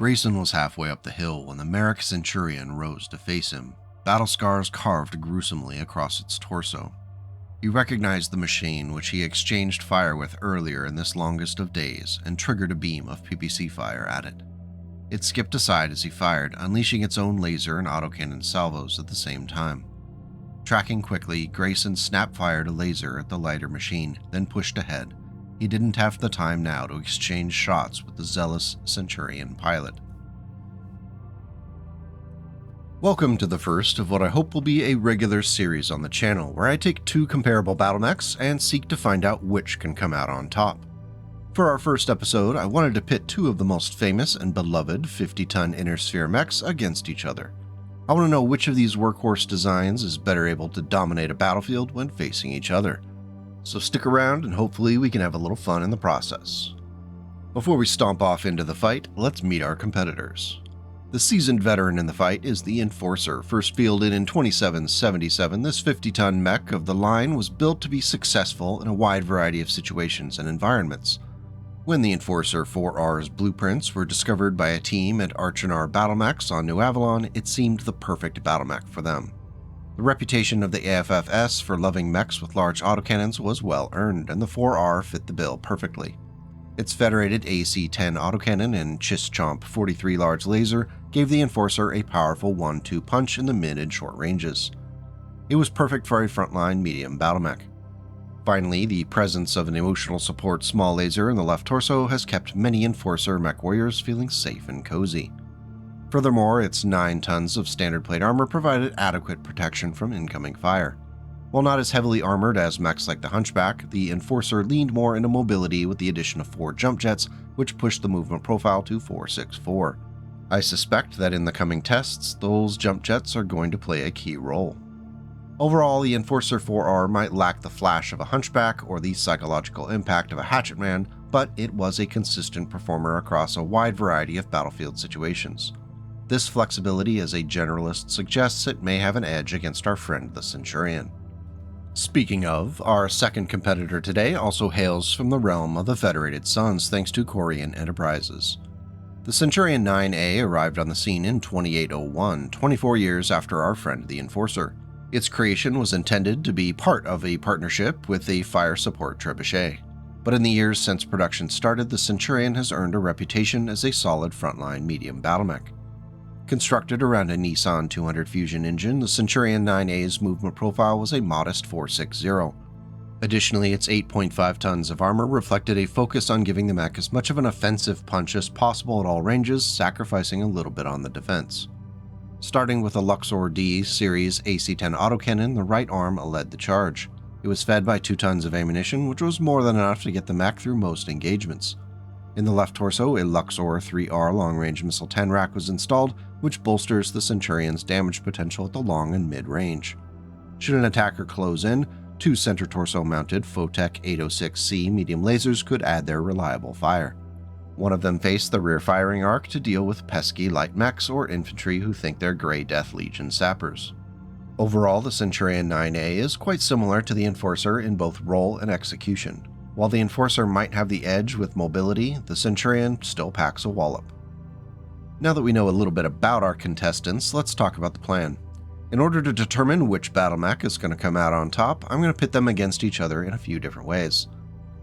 Grayson was halfway up the hill when the Merrick Centurion rose to face him, battle scars carved gruesomely across its torso. He recognized the machine which he exchanged fire with earlier in this longest of days and triggered a beam of PPC fire at it. It skipped aside as he fired, unleashing its own laser and autocannon salvos at the same time. Tracking quickly, Grayson snap-fired a laser at the lighter machine, then pushed ahead. He didn't have the time now to exchange shots with the zealous Centurion pilot. Welcome to the first of what I hope will be a regular series on the channel, where I take two comparable battle mechs and seek to find out which can come out on top. For our first episode, I wanted to pit two of the most famous and beloved 50-ton inner sphere mechs against each other. I want to know which of these workhorse designs is better able to dominate a battlefield when facing each other. So stick around and hopefully we can have a little fun in the process. Before we stomp off into the fight, let's meet our competitors. The seasoned veteran in the fight is the Enforcer. First fielded in 2777, this 50-ton mech of the line was built to be successful in a wide variety of situations and environments. When the Enforcer 4R's blueprints were discovered by a team at Archinar Battle Mechs on New Avalon, it seemed the perfect battle mech for them. The reputation of the AFFS for loving mechs with large autocannons was well earned, and the 4R fit the bill perfectly. Its federated AC-10 autocannon and Chischomp 43 large laser gave the Enforcer a powerful 1-2 punch in the mid and short ranges. It was perfect for a frontline medium battle mech. Finally, the presence of an emotional support small laser in the left torso has kept many Enforcer mech warriors feeling safe and cozy. Furthermore, its 9 tons of standard plate armor provided adequate protection from incoming fire. While not as heavily armored as mechs like the Hunchback, the Enforcer leaned more into mobility with the addition of 4 jump jets, which pushed the movement profile to 464. I suspect that in the coming tests, those jump jets are going to play a key role. Overall, the Enforcer 4R might lack the flash of a Hunchback or the psychological impact of a Hatchetman, but it was a consistent performer across a wide variety of battlefield situations. This flexibility as a generalist suggests it may have an edge against our friend the Centurion. Speaking of, our second competitor today also hails from the realm of the Federated Suns thanks to Korean Enterprises. The Centurion 9A arrived on the scene in 2801, 24 years after our friend the Enforcer. Its creation was intended to be part of a partnership with a fire support trebuchet. But in the years since production started, the Centurion has earned a reputation as a solid frontline medium battle mech. Constructed around a Nissan 200 Fusion engine, the Centurion 9A's movement profile was a modest 460. Additionally, its 8.5 tons of armor reflected a focus on giving the mech as much of an offensive punch as possible at all ranges, sacrificing a little bit on the defense. Starting with a Luxor D series AC-10 autocannon, the right arm led the charge. It was fed by 2 tons of ammunition, which was more than enough to get the mech through most engagements. In the left torso, a Luxor 3R long-range missile 10 rack was installed, which bolsters the Centurion's damage potential at the long and mid-range. Should an attacker close in, 2 center torso-mounted Photech 806C medium lasers could add their reliable fire. One of them faced the rear firing arc to deal with pesky light mechs or infantry who think they're Grey Death Legion sappers. Overall, the Centurion 9A is quite similar to the Enforcer in both role and execution. While the Enforcer might have the edge with mobility, the Centurion still packs a wallop. Now that we know a little bit about our contestants, let's talk about the plan. In order to determine which battle mech is going to come out on top, I'm going to pit them against each other in a few different ways.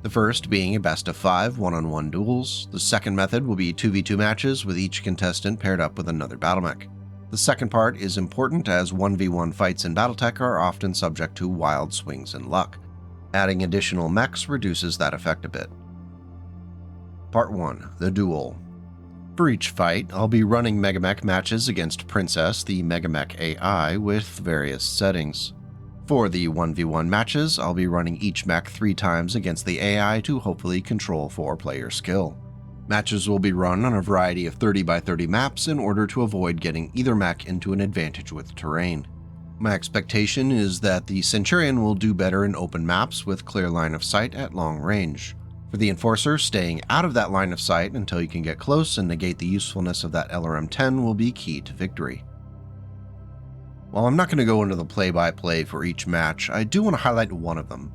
The first being a best of 5 1-on-1 duels. The second method will be 2v2 matches with each contestant paired up with another battle mech. The second part is important as 1v1 fights in BattleTech are often subject to wild swings in luck. Adding additional mechs reduces that effect a bit. Part 1. The Duel. For each fight, I'll be running Megamech matches against Princess, the Megamech AI, with various settings. For the 1v1 matches, I'll be running each mech 3 times against the AI to hopefully control 4 player skill. Matches will be run on a variety of 30x30 maps in order to avoid getting either mech into an advantage with terrain. My expectation is that the Centurion will do better in open maps with clear line of sight at long range. For the Enforcer, staying out of that line of sight until you can get close and negate the usefulness of that LRM-10 will be key to victory. While I'm not going to go into the play-by-play for each match, I do want to highlight one of them.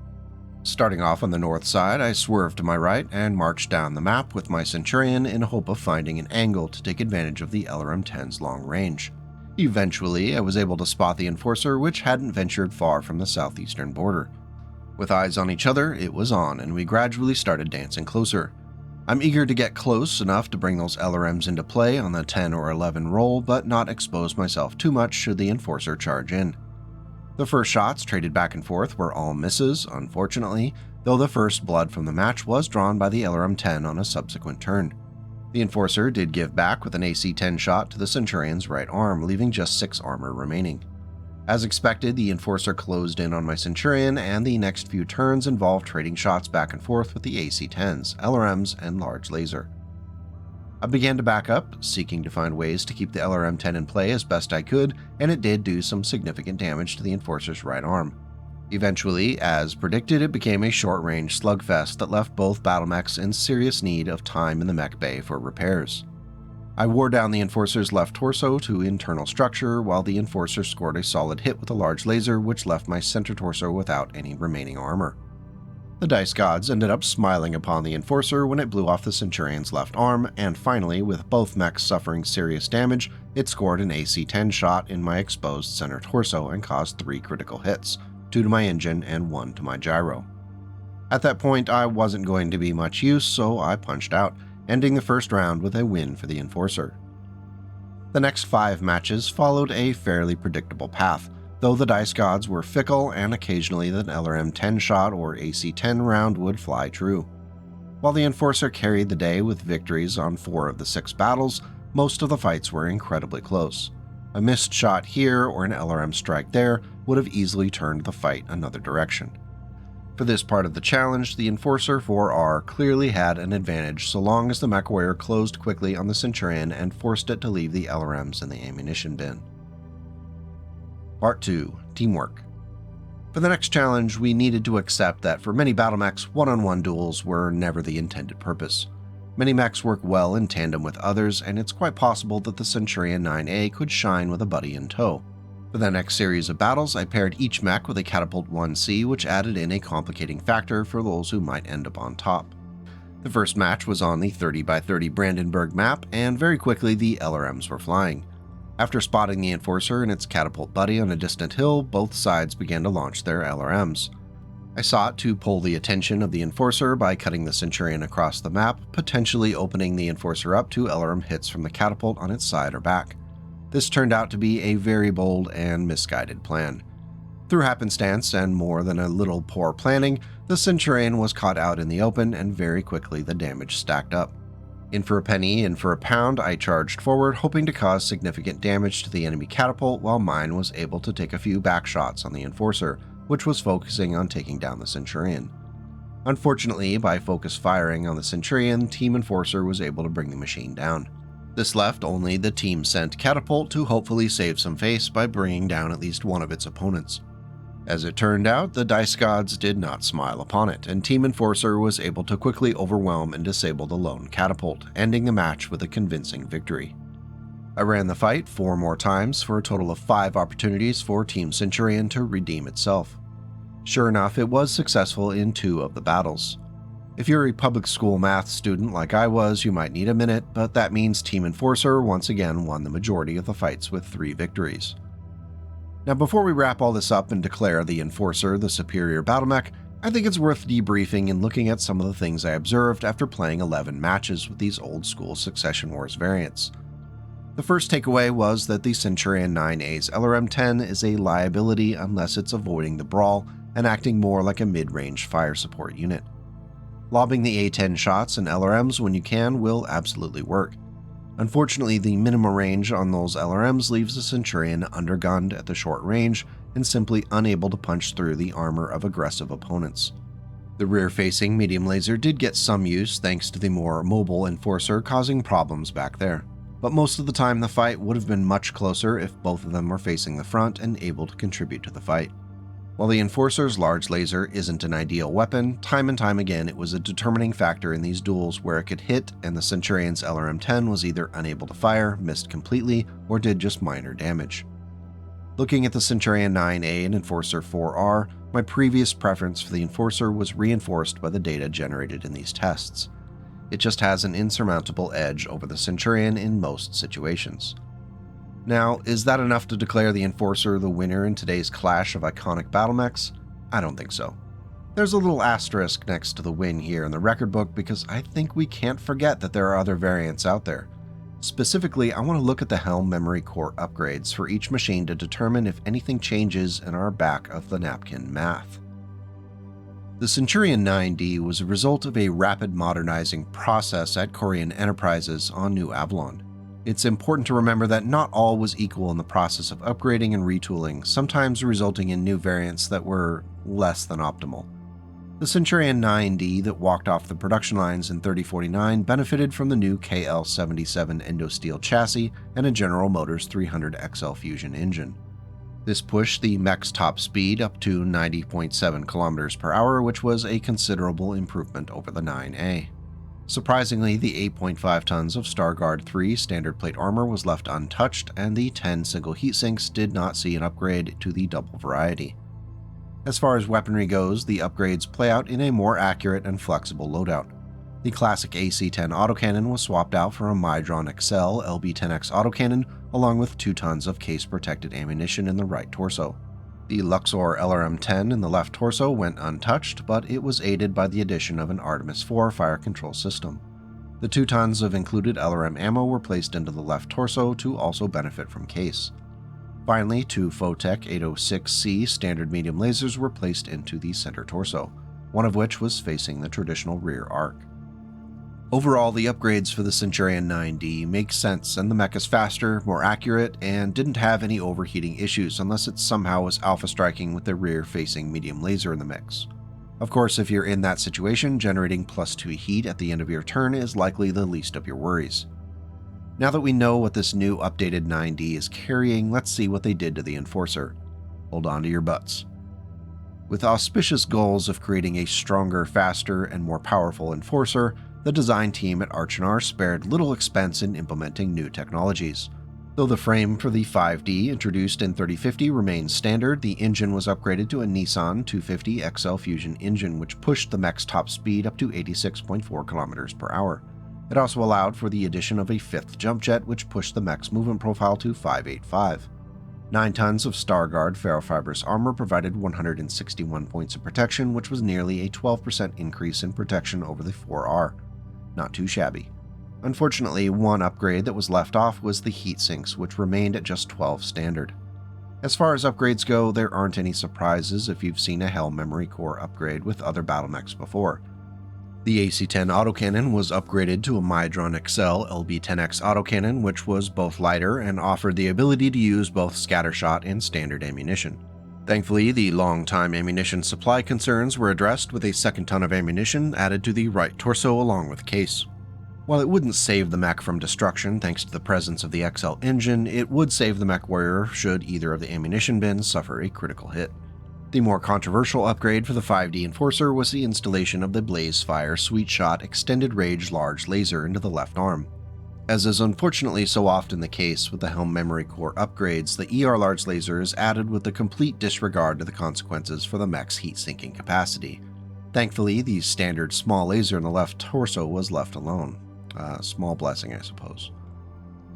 Starting off on the north side, I swerved to my right and marched down the map with my Centurion in hope of finding an angle to take advantage of the LRM-10's long range. Eventually, I was able to spot the Enforcer, which hadn't ventured far from the southeastern border. With eyes on each other, it was on, and we gradually started dancing closer. I'm eager to get close enough to bring those LRMs into play on the 10 or 11 roll, but not expose myself too much should the Enforcer charge in. The first shots traded back and forth were all misses, unfortunately, though the first blood from the match was drawn by the LRM-10 on a subsequent turn. The Enforcer did give back with an AC-10 shot to the Centurion's right arm, leaving just 6 armor remaining. As expected, the Enforcer closed in on my Centurion, and the next few turns involved trading shots back and forth with the AC-10s, LRMs, and large laser. I began to back up, seeking to find ways to keep the LRM-10 in play as best I could, and it did do some significant damage to the Enforcer's right arm. Eventually, as predicted, it became a short-range slugfest that left both battle mechs in serious need of time in the mech bay for repairs. I wore down the Enforcer's left torso to internal structure, while the Enforcer scored a solid hit with a large laser, which left my center torso without any remaining armor. The dice gods ended up smiling upon the Enforcer when it blew off the Centurion's left arm, and finally, with both mechs suffering serious damage, it scored an AC-10 shot in my exposed center torso and caused 3 critical hits, 2 to my engine and 1 to my gyro. At that point, I wasn't going to be much use, so I punched out, ending the first round with a win for the Enforcer. The next 5 matches followed a fairly predictable path, though the dice gods were fickle and occasionally the LRM-10 shot or AC-10 round would fly true. While the Enforcer carried the day with victories on 4 of the 6 battles, most of the fights were incredibly close. A missed shot here or an LRM strike there would have easily turned the fight another direction. For this part of the challenge, the Enforcer 4R clearly had an advantage so long as the Mechwarrior closed quickly on the Centurion and forced it to leave the LRMs in the ammunition bin. Part 2. Teamwork. For the next challenge, we needed to accept that for many battle mechs, one-on-one duels were never the intended purpose. Many mechs work well in tandem with others, and it's quite possible that the Centurion 9A could shine with a buddy in tow. For the next series of battles, I paired each mech with a Catapult 1C, which added in a complicating factor for those who might end up on top. The first match was on the 30x30 Brandenburg map, and very quickly the LRMs were flying. After spotting the Enforcer and its catapult buddy on a distant hill, both sides began to launch their LRMs. I sought to pull the attention of the Enforcer by cutting the Centurion across the map, potentially opening the Enforcer up to LRM hits from the catapult on its side or back. This turned out to be a very bold and misguided plan. Through happenstance and more than a little poor planning, the Centurion was caught out in the open, and very quickly the damage stacked up. In for a penny, in for a pound, I charged forward, hoping to cause significant damage to the enemy catapult, while mine was able to take a few back shots on the Enforcer, which was focusing on taking down the Centurion. Unfortunately, by focus firing on the Centurion, Team Enforcer was able to bring the machine down. This left only the team-sent catapult to hopefully save some face by bringing down at least one of its opponents. As it turned out, the dice gods did not smile upon it, and Team Enforcer was able to quickly overwhelm and disable the lone catapult, ending the match with a convincing victory. I ran the fight 4 more times for a total of 5 opportunities for Team Centurion to redeem itself. Sure enough, it was successful in 2 of the battles. If you're a public school math student like I was, you might need a minute, but that means Team Enforcer once again won the majority of the fights with 3 victories. Now, before we wrap all this up and declare the Enforcer the superior battle mech, I think it's worth debriefing and looking at some of the things I observed after playing 11 matches with these old-school Succession Wars variants. The first takeaway was that the Centurion 9A's LRM-10 is a liability unless it's avoiding the brawl and acting more like a mid-range fire support unit. Lobbing the A-10 shots and LRMs when you can will absolutely work. Unfortunately, the minimum range on those LRMs leaves the Centurion undergunned at the short range and simply unable to punch through the armor of aggressive opponents. The rear-facing medium laser did get some use thanks to the more mobile Enforcer causing problems back there, but most of the time the fight would have been much closer if both of them were facing the front and able to contribute to the fight. While the Enforcer's large laser isn't an ideal weapon, time and time again it was a determining factor in these duels where it could hit and the Centurion's LRM-10 was either unable to fire, missed completely, or did just minor damage. Looking at the Centurion 9A and Enforcer 4R, My previous preference for the Enforcer was reinforced by the data generated in these tests. It just has an insurmountable edge over the Centurion in most situations. Now, is that enough to declare the Enforcer the winner in today's clash of iconic battle mechs? I don't think so. There's a little asterisk next to the win here in the record book because I think we can't forget that there are other variants out there. Specifically, I want to look at the Helm memory core upgrades for each machine to determine if anything changes in our back of the napkin math. The Centurion 9D was a result of a rapid modernizing process at Korean Enterprises on New Avalon. It's important to remember that not all was equal in the process of upgrading and retooling, sometimes resulting in new variants that were less than optimal. The Centurion 9D that walked off the production lines in 3049 benefited from the new KL77 Endosteel chassis and a General Motors 300 XL Fusion engine. This pushed the mech's top speed up to 90.7 km per hour, which was a considerable improvement over the 9A. Surprisingly, the 8.5 tons of Starguard 3 standard plate armor was left untouched, and the 10 single heatsinks did not see an upgrade to the double variety. As far as weaponry goes, the upgrades play out in a more accurate and flexible loadout. The classic AC-10 autocannon was swapped out for a Mydron XL LB-10X autocannon, along with 2 tons of case-protected ammunition in the right torso. The Luxor LRM-10 in the left torso went untouched, but it was aided by the addition of an Artemis IV fire control system. The 2 tons of included LRM ammo were placed into the left torso to also benefit from case. Finally, 2 Photech 806C standard medium lasers were placed into the center torso, one of which was facing the traditional rear arc. Overall, the upgrades for the Centurion 9D make sense, and the mech is faster, more accurate, and didn't have any overheating issues unless it somehow was alpha striking with the rear-facing medium laser in the mix. Of course, if you're in that situation, generating +2 heat at the end of your turn is likely the least of your worries. Now that we know what this new updated 9D is carrying, let's see what they did to the Enforcer. Hold on to your butts. With auspicious goals of creating a stronger, faster, and more powerful Enforcer, the design team at Arch&R spared little expense in implementing new technologies. Though the frame for the 5D introduced in 3050 remains standard, the engine was upgraded to a Nissan 250 XL Fusion engine, which pushed the mech's top speed up to 86.4 km per hour. It also allowed for the addition of a 5th jump jet, which pushed the mech's movement profile to 585. 9 tons of Starguard ferrofibrous armor provided 161 points of protection, which was nearly a 12% increase in protection over the 4R. Not too shabby. Unfortunately, one upgrade that was left off was the heatsinks, which remained at just 12 standard. As far as upgrades go, there aren't any surprises if you've seen a Helm memory core upgrade with other battle mechs before. The AC-10 autocannon was upgraded to a Mydron XL LB-10X autocannon, which was both lighter and offered the ability to use both scattershot and standard ammunition. Thankfully, the long-time ammunition supply concerns were addressed with a 2nd ton of ammunition added to the right torso along with case. While it wouldn't save the mech from destruction thanks to the presence of the XL engine, it would save the Mechwarrior should either of the ammunition bins suffer a critical hit. The more controversial upgrade for the 5D Enforcer was the installation of the Blazefire Sweet Shot Extended Range Large Laser into the left arm. As is unfortunately so often the case with the Helm memory core upgrades, the ER Large Laser is added with the complete disregard to the consequences for the mech's heat-sinking capacity. Thankfully, the standard small laser in the left torso was left alone. Small blessing, I suppose.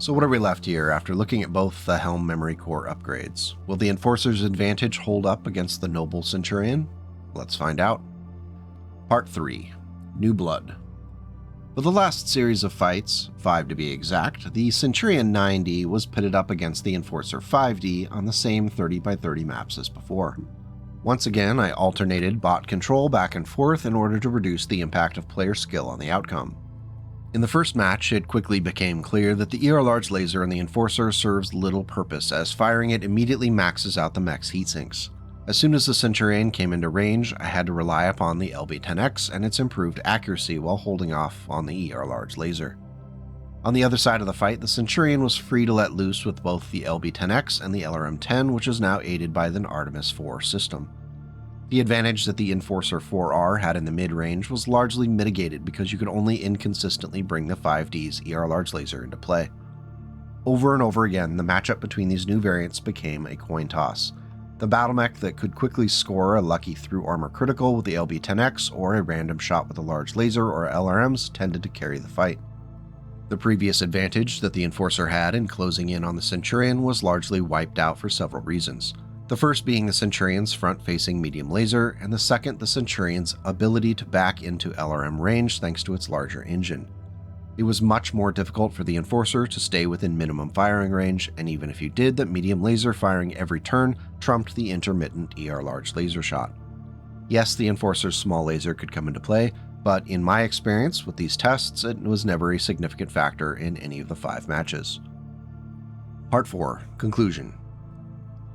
So what are we left here after looking at both the Helm memory core upgrades? Will the Enforcer's advantage hold up against the noble Centurion? Let's find out. Part 3. New Blood. For the last series of fights, 5 to be exact, the Centurion 9D was pitted up against the Enforcer 5D on the same 30x30 maps as before. Once again, I alternated bot control back and forth in order to reduce the impact of player skill on the outcome. In the first match, it quickly became clear that the ER Large Laser in the Enforcer serves little purpose, as firing it immediately maxes out the mech's heatsinks. As soon as the Centurion came into range, I had to rely upon the LB-10X and its improved accuracy while holding off on the ER Large Laser. On the other side of the fight, the Centurion was free to let loose with both the LB-10X and the LRM-10, which is now aided by the Artemis IV system. The advantage that the Enforcer 4R had in the mid-range was largely mitigated because you could only inconsistently bring the 5D's ER Large Laser into play. Over and over again, the matchup between these new variants became a coin toss. the battle mech that could quickly score a lucky through armor critical with the LB-10X or a random shot with a large laser or LRMs tended to carry the fight. The previous advantage that the Enforcer had in closing in on the Centurion was largely wiped out for several reasons. The first being the Centurion's front-facing medium laser, and the second the Centurion's ability to back into LRM range thanks to its larger engine. It was much more difficult for the Enforcer to stay within minimum firing range, and even if you did, that medium laser firing every turn trumped the intermittent ER large laser shot. Yes, the Enforcer's small laser could come into play, but in my experience with these tests, it was never a significant factor in any of the 5 matches. Part 4. Conclusion.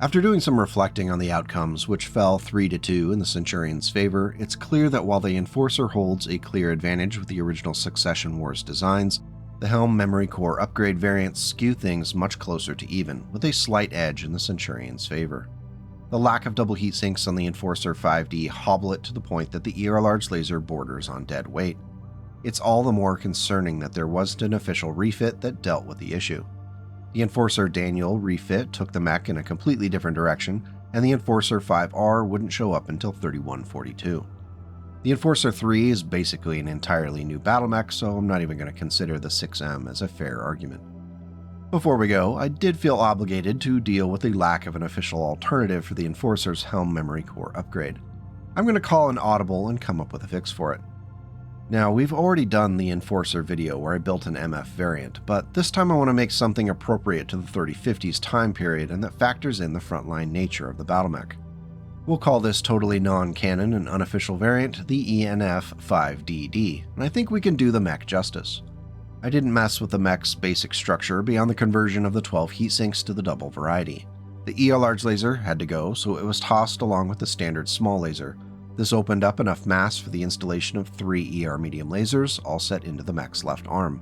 After doing some reflecting on the outcomes, which fell 3-2 in the Centurion's favor, it's clear that while the Enforcer holds a clear advantage with the original Succession Wars designs, the Helm Memory Core upgrade variants skew things much closer to even, with a slight edge in the Centurion's favor. The lack of double heatsinks on the Enforcer 5D hobble it to the point that the ER large laser borders on dead weight. It's all the more concerning that there wasn't an official refit that dealt with the issue. The Enforcer Daniel refit took the mech in a completely different direction, and the Enforcer 5R wouldn't show up until 3142. The Enforcer 3 is basically an entirely new battle mech, so I'm not even going to consider the 6M as a fair argument. Before we go, I did feel obligated to deal with the lack of an official alternative for the Enforcer's Helm Memory Core upgrade. I'm going to call an audible and come up with a fix for it. Now, we've already done the Enforcer video where I built an MF variant, but this time I want to make something appropriate to the 3050s time period and that factors in the frontline nature of the battle mech. We'll call this totally non-canon and unofficial variant the ENF5DD, and I think we can do the mech justice. I didn't mess with the mech's basic structure beyond the conversion of the 12 heatsinks to the double variety. The ER large laser had to go, so it was tossed along with the standard small laser. This opened up enough mass for the installation of 3 ER medium lasers, all set into the mech's left arm.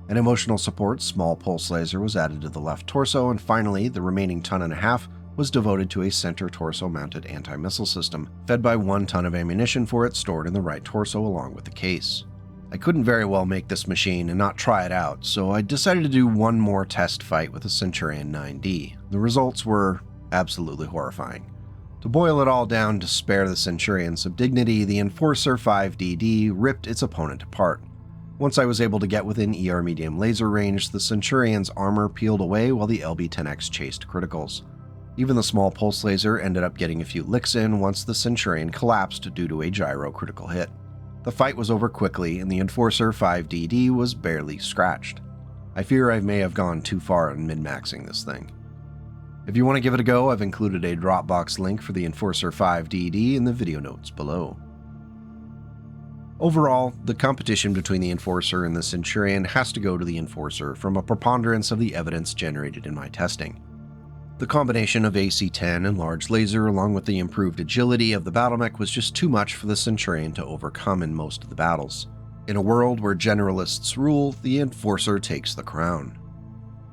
An emotional support small pulse laser was added to the left torso, and finally, the remaining 1.5 tons was devoted to a center torso-mounted anti-missile system, fed by 1 ton of ammunition for it stored in the right torso along with the case. I couldn't very well make this machine and not try it out, so I decided to do one more test fight with the Centurion 9D. The results were absolutely horrifying. To boil it all down to spare the Centurion some dignity, the Enforcer 5DD ripped its opponent apart. Once I was able to get within ER medium laser range, the Centurion's armor peeled away while the LB-10X chased criticals. Even the small pulse laser ended up getting a few licks in once the Centurion collapsed due to a gyro critical hit. The fight was over quickly, and the Enforcer 5DD was barely scratched. I fear I may have gone too far in min-maxing this thing. If you want to give it a go, I've included a Dropbox link for the Enforcer 5DD in the video notes below. Overall, the competition between the Enforcer and the Centurion has to go to the Enforcer from a preponderance of the evidence generated in my testing. The combination of AC-10 and large laser along with the improved agility of the battle mech was just too much for the Centurion to overcome in most of the battles. In a world where generalists rule, the Enforcer takes the crown.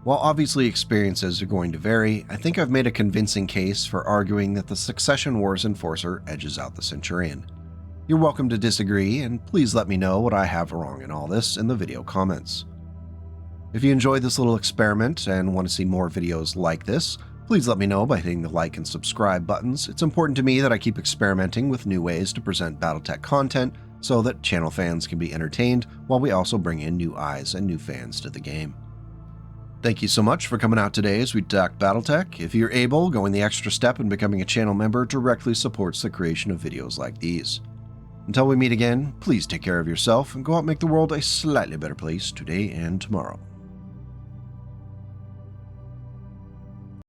While obviously experiences are going to vary, I think I've made a convincing case for arguing that the Succession Wars Enforcer edges out the Centurion. You're welcome to disagree, and please let me know what I have wrong in all this in the video comments. If you enjoyed this little experiment and want to see more videos like this, please let me know by hitting the like and subscribe buttons. It's important to me that I keep experimenting with new ways to present BattleTech content so that channel fans can be entertained while we also bring in new eyes and new fans to the game. Thank you so much for coming out today as we talk BattleTech. If you're able, going the extra step and becoming a channel member directly supports the creation of videos like these. Until we meet again, please take care of yourself and go out and make the world a slightly better place today and tomorrow.